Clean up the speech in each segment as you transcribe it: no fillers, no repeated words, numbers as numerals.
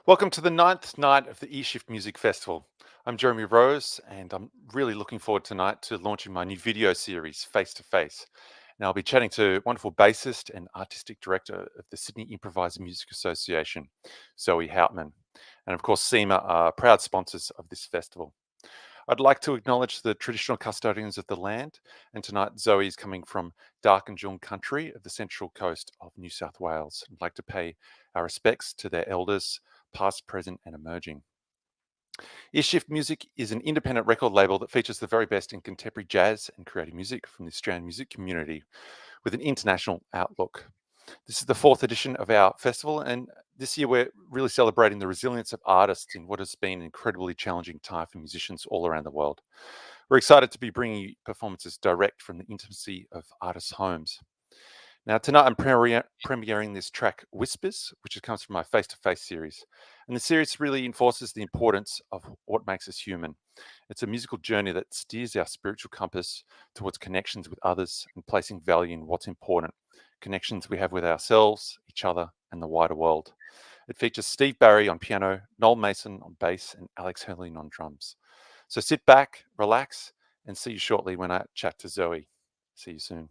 Welcome to the ninth night of the Earshift Music Festival. I'm Jeremy Rose, and I'm really looking forward tonight to launching my new video series, Face to Face. And I'll be chatting to wonderful bassist and artistic director of the Sydney Improviser Music Association, Zoe Hauptmann. And of course, SIMA are proud sponsors of this festival. I'd like to acknowledge the traditional custodians of the land, and tonight Zoe is coming from Darkinjung country of the central coast of New South Wales. I'd like to pay our respects to their elders, past, present, and emerging. Earshift Music is an independent record label that features the very best in contemporary jazz and creative music from the Australian music community with an international outlook. This is the fourth edition of our festival, and this year we're really celebrating the resilience of artists in what has been an incredibly challenging time for musicians all around the world. We're excited to be bringing you performances direct from the intimacy of artists' homes. Now, tonight I'm premiering this track, Whispers, which comes from my Face to Face series. And the series really enforces the importance of what makes us human. It's a musical journey that steers our spiritual compass towards connections with others and placing value in what's important, connections we have with ourselves, each other, and the wider world. It features Steve Barry on piano, Noel Mason on bass, and Alex Herling on drums. So sit back, relax, and see you shortly when I chat to Zoe. See you soon.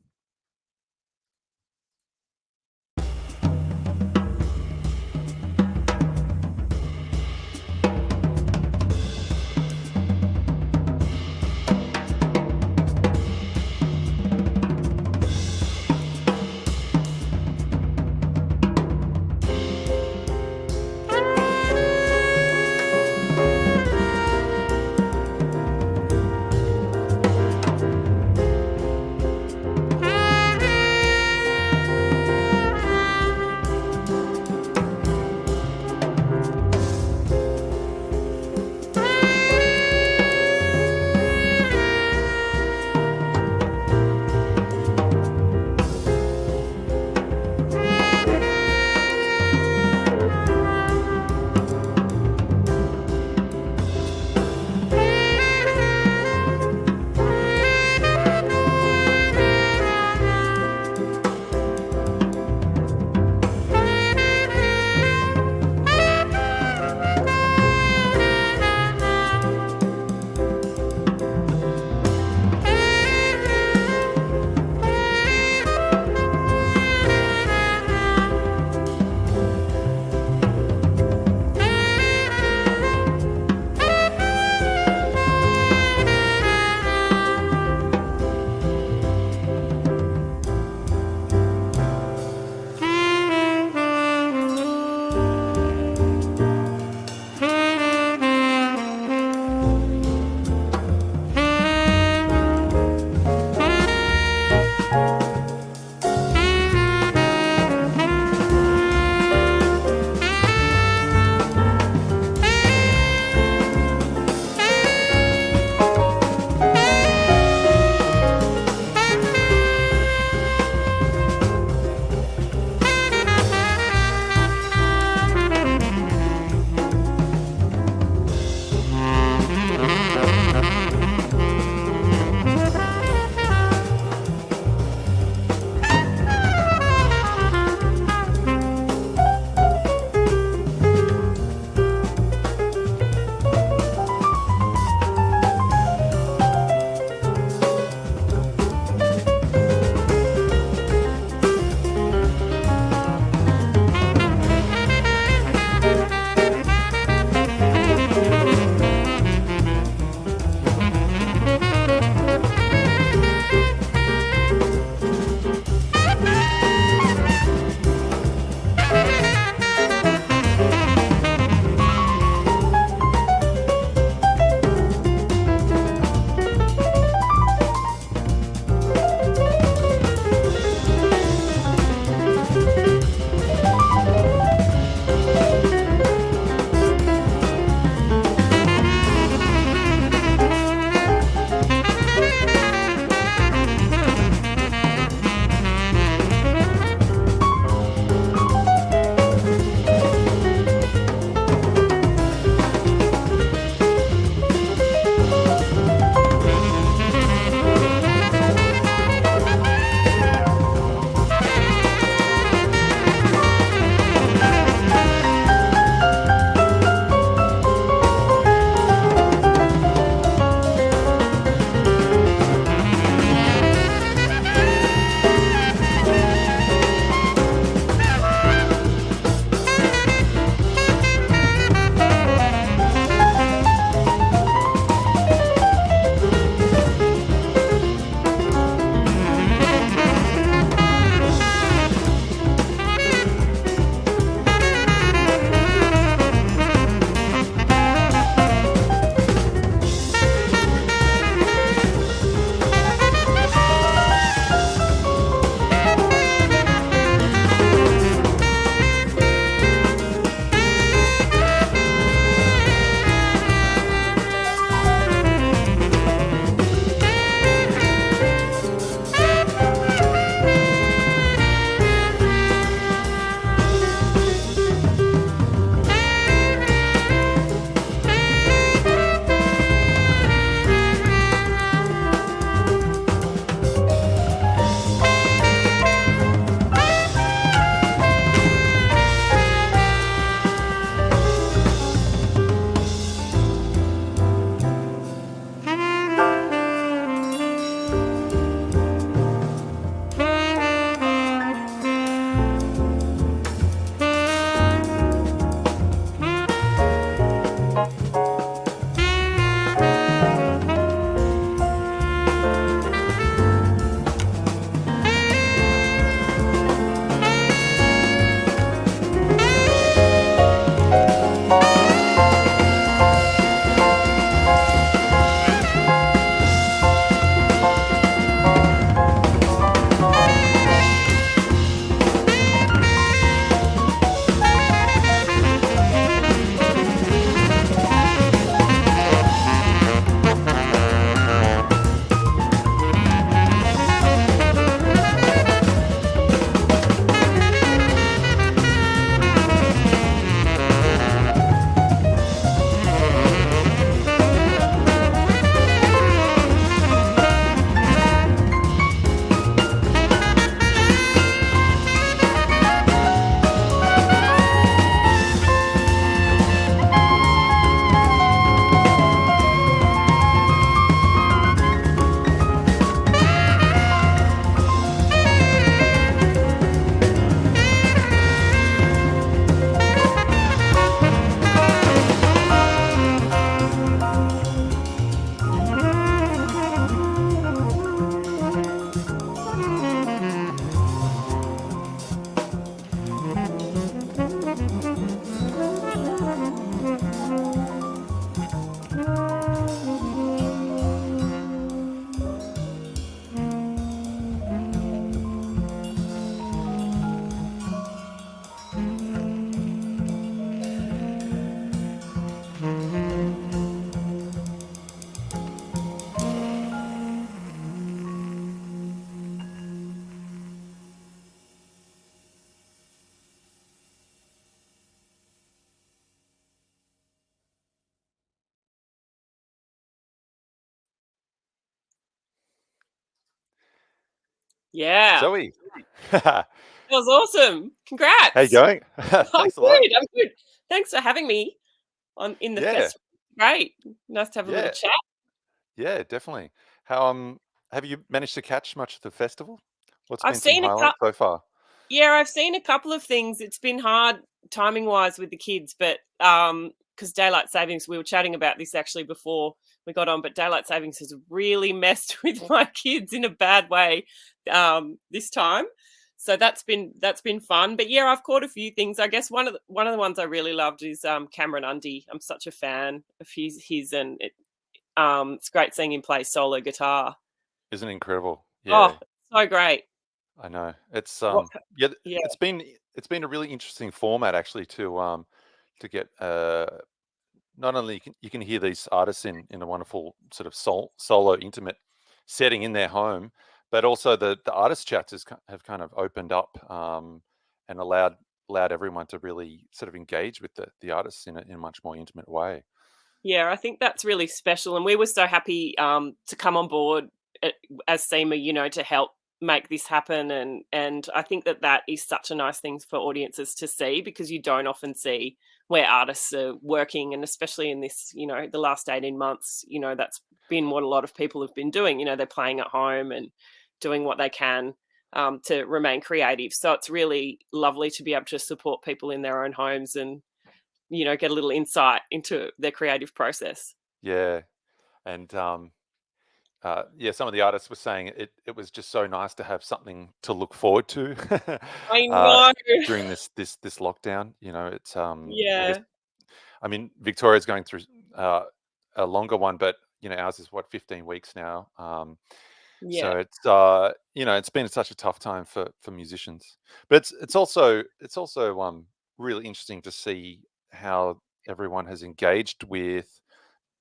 Yeah. Zoe. How That was awesome. you Congrats. going? I'm Thanks a lot. good. I'm good. Thanks for having me on in the Yeah, festival. Great. Nice to have a little yeah, chat. yeah, definitely. How have you managed to catch much of the festival? What's I've been some seen a highlights so far? I've seen a couple of things. It's been hard timing wise with the kids, but because daylight savings, we were chatting about this actually before we got on, but daylight savings has really messed with my kids in a bad way this time. So that's been fun. But yeah, I've caught a few things. I guess one of the ones I really loved is Cameron Undy. I'm such a fan of his and it's great seeing him play solo guitar. Isn't it incredible? Oh, Yeah, so great. I know. It's What yeah, yeah, it's been a really interesting format actually to get not only you can hear these artists in a wonderful sort of solo intimate setting in their home, but also the artist chats have kind of opened up and allowed everyone to really sort of engage with the artists in a much more intimate way. Yeah, I think that's really special, and we were so happy to come on board uh, as SEMA, to help make this happen, and I think that is such a nice thing for audiences to see because you don't often see where artists are working, and especially in this, the last 18 months, that's been what a lot of people have been doing. They're playing at home and doing what they can to remain creative. So it's really lovely to be able to support people in their own homes and get a little insight into their creative process. Yeah, and yeah, some of the artists were saying it was just so nice to have something to look forward to I uh, know. during this lockdown. It's I guess Yeah, I mean Victoria's going through uh, a longer one, but ours is what 15 weeks now. yeah, So it's been such a tough time for musicians, but it's also really interesting to see how everyone has engaged with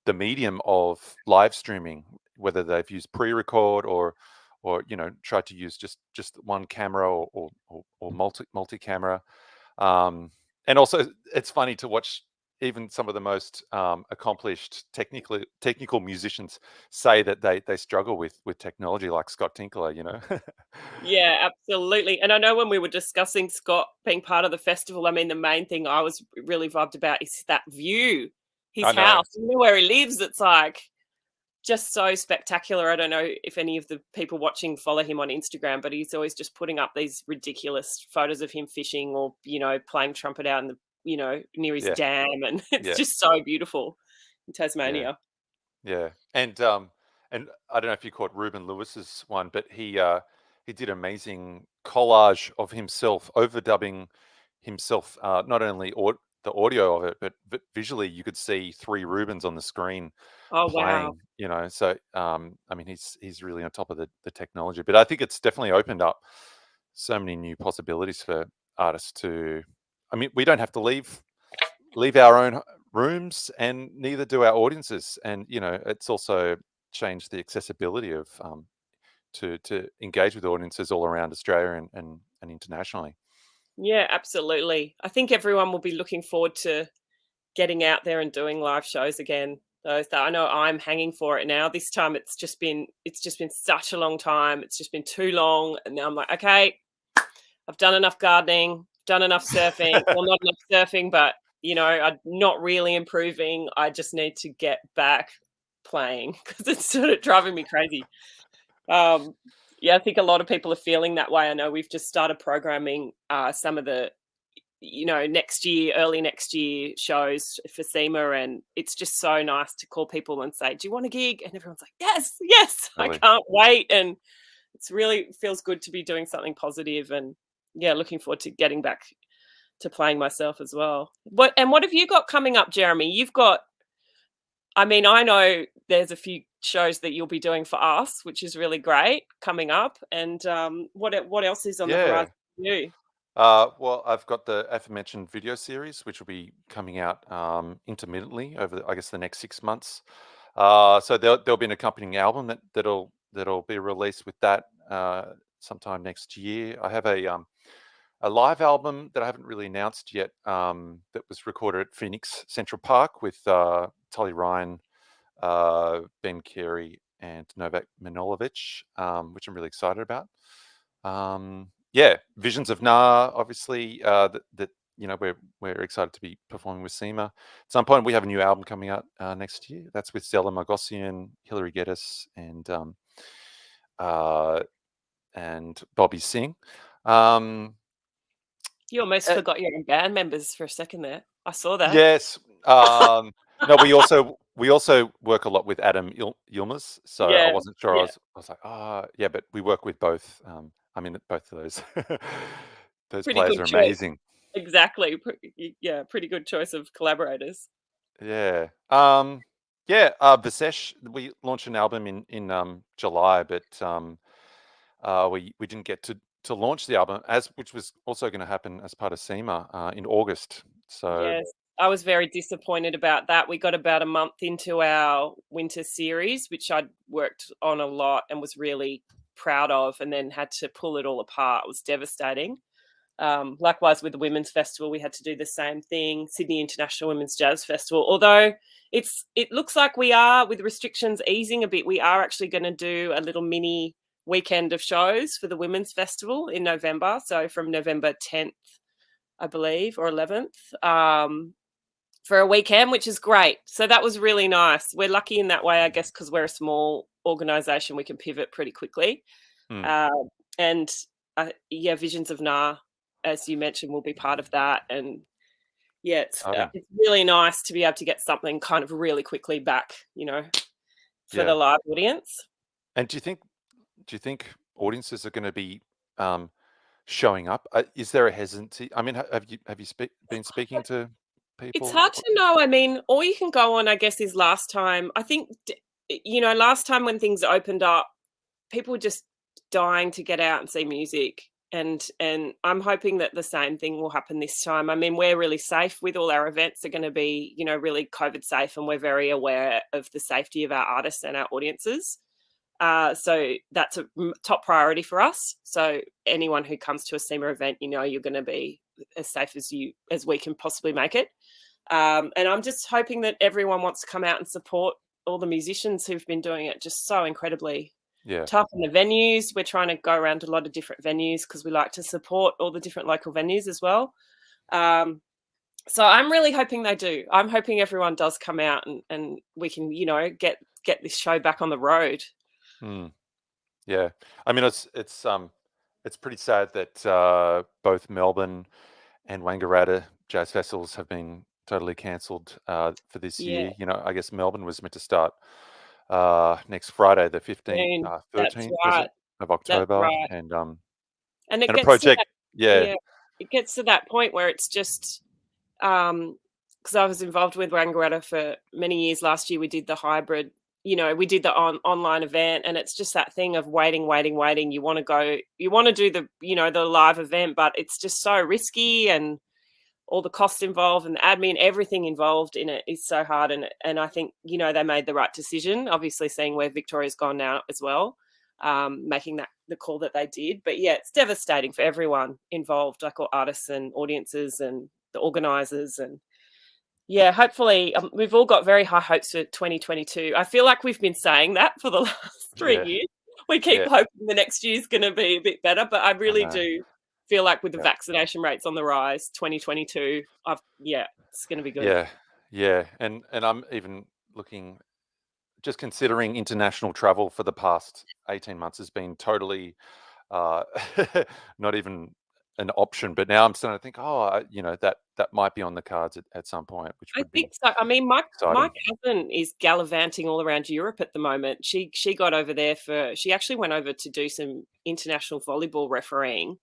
the medium of live streaming, whether they've used pre-record or tried to use just one camera or multi camera. Um, and also, it's funny to watch even some of the most accomplished technical musicians say that they struggle with technology, like Scott Tinkler. yeah, absolutely. And I know when we were discussing Scott being part of the festival, I mean, the main thing I was really vibed about is that view, his I know. house, where he lives. It's like just so spectacular. I don't know if any of the people watching follow him on Instagram, but he's always just putting up these ridiculous photos of him fishing or, playing trumpet out in the, near his Yeah, dam. And it's yeah, just so beautiful in yeah. Tasmania. Yeah, and I don't know if you caught Ruben Lewis's one, but he did amazing collage of himself overdubbing himself. Not only the audio of it, but visually you could see three Rubens on the screen Oh, wow. playing. So I mean he's really on top of the technology, but I think it's definitely opened up so many new possibilities for artists to. I mean, we don't have to leave our own rooms, and neither do our audiences. And it's also changed the accessibility of to engage with audiences all around Australia and internationally. Yeah, absolutely. I think everyone will be looking forward to getting out there and doing live shows again. So I know I'm hanging for it now. This time it's just been such a long time. It's just been too long. And now I'm like, okay, I've done enough gardening, done enough surfing. Well, not enough surfing, but I'm not really improving. I just need to get back playing because it's sort of driving me crazy. Um, yeah, I think a lot of people are feeling that way. I know we've just started programming some of the next year, early next year shows for SEMA. And it's just so nice to call people and say, do you want a gig? And everyone's like, yes, yes, I Really, can't wait. And it's really feels good to be doing something positive and yeah, looking forward to getting back to playing myself as well. What have you got coming up, Jeremy? I mean, I know there's a few shows that you'll be doing for us, which is really great coming up. And what else is on the yeah. horizon for you? Well, I've got the aforementioned video series, which will be coming out intermittently over, I guess, the next 6 months. So there'll be an accompanying album that'll be released with that sometime next year. I have a live album that I haven't really announced yet that was recorded at Phoenix Central Park with Tully Ryan, Ben Carey, and Novak Manolovic, which I'm really excited about. Yeah, Visions of Na, obviously, that we're excited to be performing with SIMA. At some point, we have a new album coming out next year. That's with Stella Margosian, Hilary Geddes, and Bobby Singh. You almost forgot your own band members for a second there. I saw that. Yes. No, we also work a lot with Adam Yilmaz, so I Yeah, wasn't sure. yeah. I was like, yeah, but we work with both. Both of those those Pretty players good are choice. amazing. Exactly. Yeah, pretty good choice of collaborators. Yeah. Visesh, we launched an album in July, but we didn't get to launch the album, which was also going to happen as part of SEMA in August. So Yes, I was very disappointed about that. We got about a month into our winter series, which I'd worked on a lot and was really proud of, and then had to pull it all apart. It was devastating. Likewise with the Women's Festival, we had to do the same thing. Sydney International Women's Jazz Festival. Although it looks like we are, with restrictions easing a bit, we are actually going to do a little mini weekend of shows for the Women's Festival in November. So from November 10th, I believe, or 11th, for a weekend, which is great. So that was really nice. We're lucky in that way, I guess, because we're a small organisation. We can pivot pretty quickly. Uh, and Visions of Na, as you mentioned, will be part of that. And yeah, it's really nice to be able to get something kind of really quickly back, for the live audience. And do you think audiences are going to be showing up? Is there a hesitancy? I mean, have you been speaking to people? It's hard to know. I mean, all you can go on, I guess, is last time. I think, last time when things opened up, people were just dying to get out and see music. And I'm hoping that the same thing will happen this time. I mean, we're really safe with all our events are going to be, really COVID safe, and we're very aware of the safety of our artists and our audiences. So that's a top priority for us. So anyone who comes to a SEMA event, you're going to be as safe as we can possibly make it. And I'm just hoping that everyone wants to come out and support all the musicians who've been doing it just so incredibly tough in the venues. We're trying to go around to a lot of different venues because we like to support all the different local venues as well. So I'm really hoping they do. I'm hoping everyone does come out and we can, get this show back on the road. Yeah, I mean, it's pretty sad that both Melbourne and Wangaratta jazz festivals have been totally cancelled for this year. I guess Melbourne was meant to start next Friday, the 15th, 13th, was it, of October, right. and it a gets project, it gets to that point where it's just because I was involved with Wangaratta for many years. Last year we did the hybrid. We did the online event, and it's just that thing of waiting. You want to go, you want to do the, the live event, but it's just so risky, and all the costs involved and the admin, everything involved in it is so hard. And I think, they made the right decision, obviously seeing where Victoria's gone now as well, making the call that they did. But yeah, it's devastating for everyone involved, like all artists and audiences and the organisers. And yeah, hopefully we've all got very high hopes for 2022. I feel like we've been saying that for the last 3 years. We keep hoping the next year's going to be a bit better, but I really do feel like with the vaccination rates on the rise, 2022, it's going to be good. Yeah. And I'm even just considering international travel for the past 18 months has been totally not even an option, but now I'm starting to think, that might be on the cards at some point, which would be so. I mean, my exciting. cousin is gallivanting all around Europe at the moment. She got over there she actually went over to do some international volleyball refereeing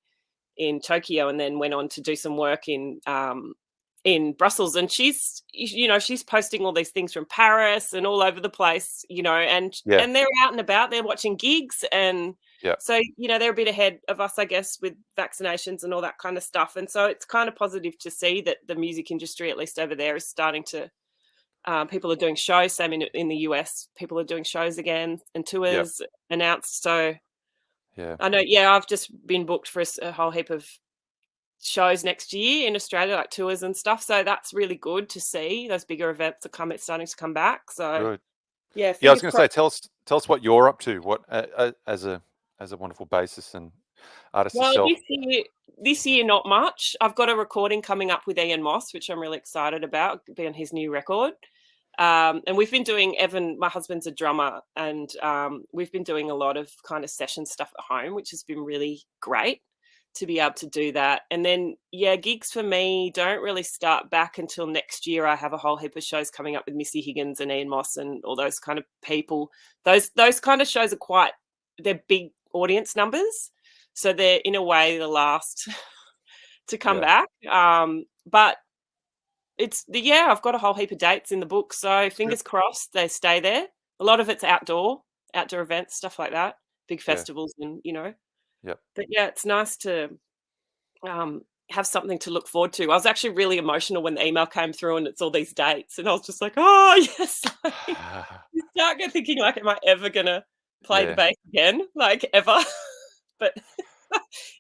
in Tokyo, and then went on to do some work in Brussels. And she's posting all these things from Paris and all over the place, and they're out and about, they're watching gigs. And so, they're a bit ahead of us, I guess, with vaccinations and all that kind of stuff. And so it's kind of positive to see that the music industry, at least over there, is starting to, people are doing shows. Same in the US, people are doing shows again and tours announced. So I know, I've just been booked for a whole heap of shows next year in Australia, like tours and stuff. So that's really good to see those bigger events are starting to come back. So good. Yeah, I was going to say, tell us what you're up to. What as a wonderful bassist and artist Well, yourself? this year not much. I've got a recording coming up with Ian Moss, which I'm really excited about, being his new record. And we've been doing my husband's a drummer, and we've been doing a lot of kind of session stuff at home, which has been really great to be able to do that. And then, yeah, gigs for me don't really start back until next year. I have a whole heap of shows coming up with Missy Higgins and Ian Moss and all those kind of people. Those kind of shows are they're big audience numbers. So they're in a way the last to come Yeah, back. But I've got a whole heap of dates in the book. So it's good. fingers crossed they stay there. A lot of it's outdoor events, stuff like that, big Yeah, festivals and, yep. but yeah, it's nice to have something to look forward to. I was actually really emotional when the email came through and it's all these dates, and I was just like, "Oh, yes." Like, you start thinking, like, "Am I ever gonna play the Yeah, bass again? Like, ever?" But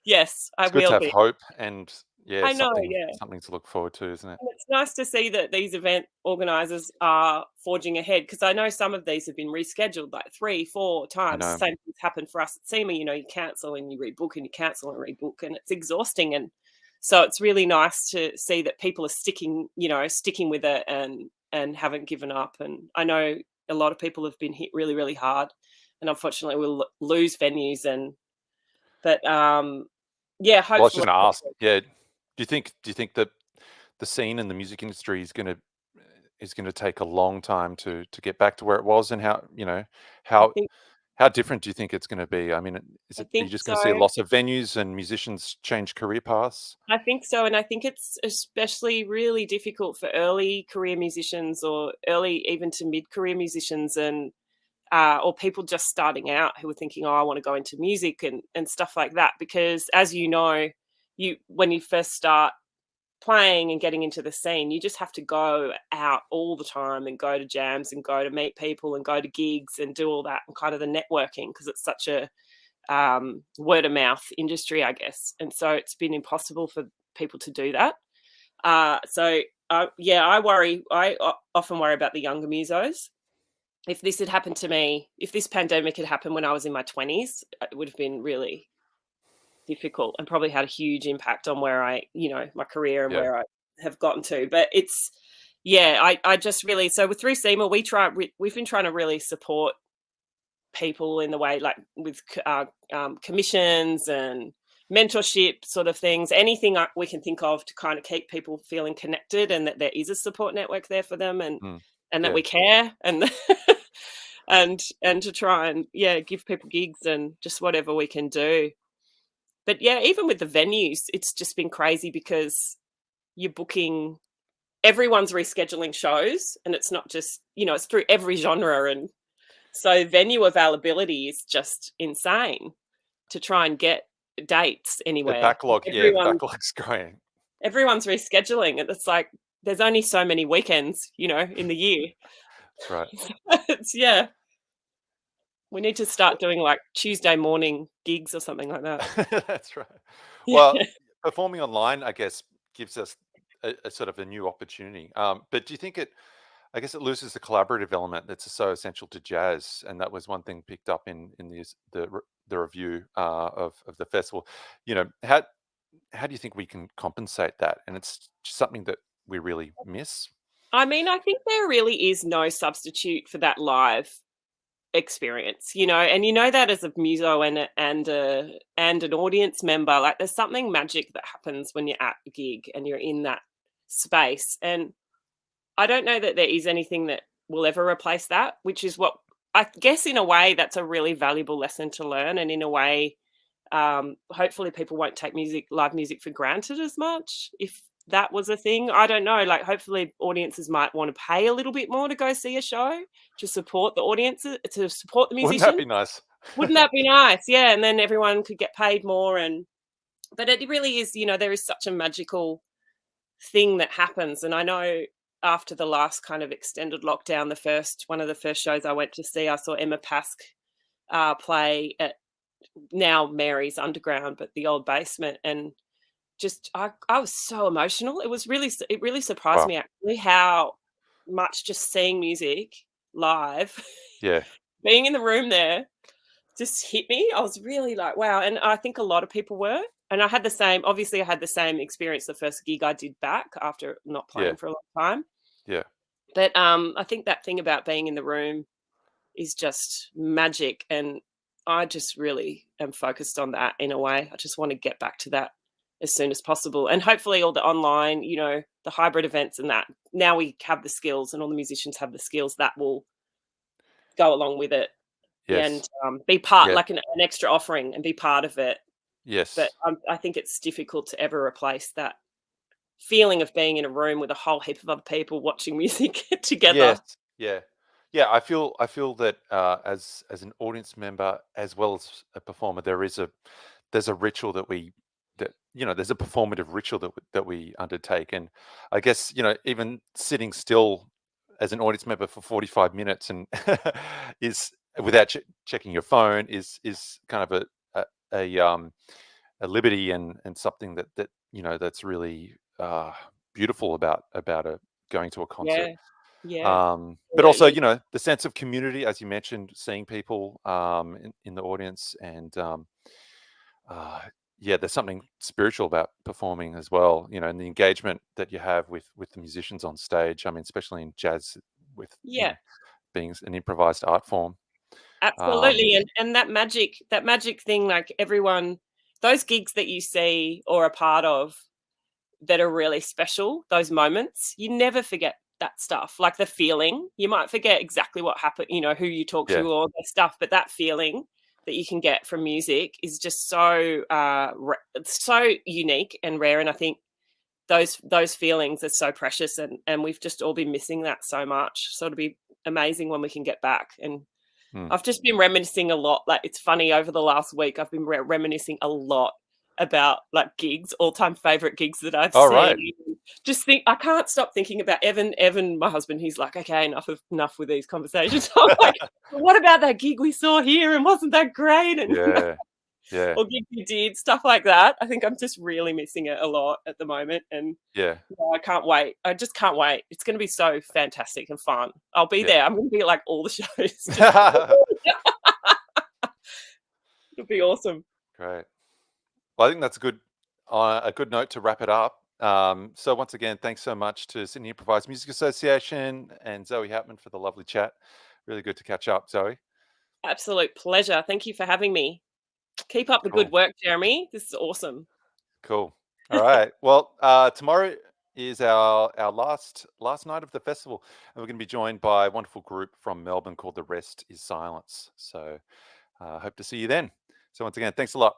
yes, I it's good to will have be. hope and yeah, I know, something yeah. something to look forward to, isn't it? And it's nice to see that these event organisers are forging ahead, because I know some of these have been rescheduled like 3, 4 I times. The know. same thing's happened for us at SIMA. You cancel and you rebook and you cancel and rebook, and it's exhausting. And so it's really nice to see that people are sticking with it and haven't given up. And I know a lot of people have been hit really, really hard, and unfortunately we'll lose venues. But yeah, Well, I was hopefully. just gonna ask, yeah, do you think that the scene in the music industry is gonna take a long time to get back to where it was, and I how think how different do you think it's gonna be? I mean, I are you think just gonna see a so. loss of venues and musicians change career paths? I think so, and I think it's especially really difficult for early career musicians, or early even to mid-career musicians, and or people just starting out who are thinking, "Oh, I want to go into music," and stuff like that. Because as you know, when you first start playing and getting into the scene, you just have to go out all the time and go to jams and go to meet people and go to gigs and do all that and kind of the networking, because it's such a word of mouth industry, I guess. And so it's been impossible for people to do that. Yeah, I often worry about the younger musos. If this had happened to me, if this pandemic had happened when I was in my 20s, it would have been really difficult and probably had a huge impact on my career and Yeah. where I have gotten to. But yeah, I just really, so through SEMA, we've been trying to really support people in the way, like with commissions and mentorship sort of things, anything we can think of to kind of keep people feeling connected, and that there is a support network there for them, Mm. and that Yeah. we care, and and to try and, yeah, give people gigs and just whatever we can do. But yeah, even with the venues, it's just been crazy, because you're booking everyone's rescheduling shows, and it's not just, it's through every genre, and so venue availability is just insane to try and get dates The anywhere. backlog, yeah, the backlog's growing. Everyone's rescheduling, and it's like there's only so many weekends, in the year. That's right. Yeah. We need to start doing like Tuesday morning gigs or something like that. That's right. Yeah. Well, performing online, I guess, gives us a sort of a new opportunity. But do you think I guess it loses the collaborative element that's so essential to jazz, and that was one thing picked up in the review of the festival. How do you think we can compensate that? And it's something that we really miss. I mean, I think there really is no substitute for that live experience, and that as a muso and an audience member, like there's something magic that happens when you're at a gig and you're in that space. And I don't know that there is anything that will ever replace that, which is what I guess, in a way, that's a really valuable lesson to learn. And in a way, hopefully people won't take live music for granted as much, if that was a thing. I don't know. Like, hopefully audiences might want to pay a little bit more to go see a show, to support the audiences, to support the Wouldn't that musicians. be nice? Wouldn't that be nice? Yeah. And then everyone could get paid more. But it really is, there is such a magical thing that happens. And I know after the last kind of extended lockdown, one of the first shows I went to see, I saw Emma Pask play at now Mary's Underground, but the old basement. And just, I was so emotional. It really surprised Wow. me, actually, how much just seeing music live, Yeah. being in the room there, just hit me. I was really like, wow. And I think a lot of people were. And I had the same, obviously, I had the same experience the first gig I did back after not Yeah, playing for a long time. yeah, But I think that thing about being in the room is just magic. And I just really am focused on that in a way. I just want to get back to that as soon as possible. And hopefully, all the online, the hybrid events and that, now we have the skills and all the musicians have the skills that will go along with it. Yeah, and yes, be part, yeah, like an extra offering, and be part of it. But yes, I think it's difficult to ever replace that feeling of being in a room with a whole heap of other people watching music yes, together. yeah, yeah. I feel that as an audience member as well as a performer, there's a ritual that there's a performative ritual that we undertake, and I guess even sitting still as an audience member for 45 minutes and is without checking your phone is kind of a liberty and something that's really beautiful about going to a concert. Yeah, yeah, But also, absolutely. the sense of community, as you mentioned, seeing people in the audience, and uh, yeah, there's something spiritual about performing as well, and the engagement that you have with the musicians on stage. I mean, especially in jazz, with Yeah, being an improvised art form. Um, absolutely. And that magic thing, like everyone, those gigs that you see or are part of that are really special, those moments, you never forget that stuff. Like the feeling, you might forget exactly what happened, who you talk yeah, to, or the stuff, but that feeling that you can get from music is just it's so unique and rare. And I think those feelings are so precious, and we've just all been missing that so much. So it'll be amazing when we can get back. And mm. I've just been reminiscing a lot. Like, it's funny, over the last week, I've been reminiscing a lot about like gigs, all-time favorite gigs that I've All seen. right. Just think, I can't stop thinking about Evan, my husband. He's like, okay, enough with these conversations. I'm like, "Well, what about that gig we saw here? And wasn't that great?" And Yeah, yeah, or gig we did, stuff like that. I think I'm just really missing it a lot at the moment. And yeah, I can't wait. I just can't wait. It's going to be so fantastic and fun. I'll be yeah. there. I'm going to be at like all the shows. Just it'll be awesome. Great. Well, I think that's a good note to wrap it up. So once again, thanks so much to Sydney Improvised Music Association and Zoe Hauptmann for the lovely chat. Really good to catch up, Zoe. Absolute pleasure. Thank you for having me. Keep up the good Cool, work, Jeremy. This is awesome. cool. All right. Well, tomorrow is our last night of the festival, and we're going to be joined by a wonderful group from Melbourne called The Rest Is Silence. So hope to see you then. So once again, thanks a lot.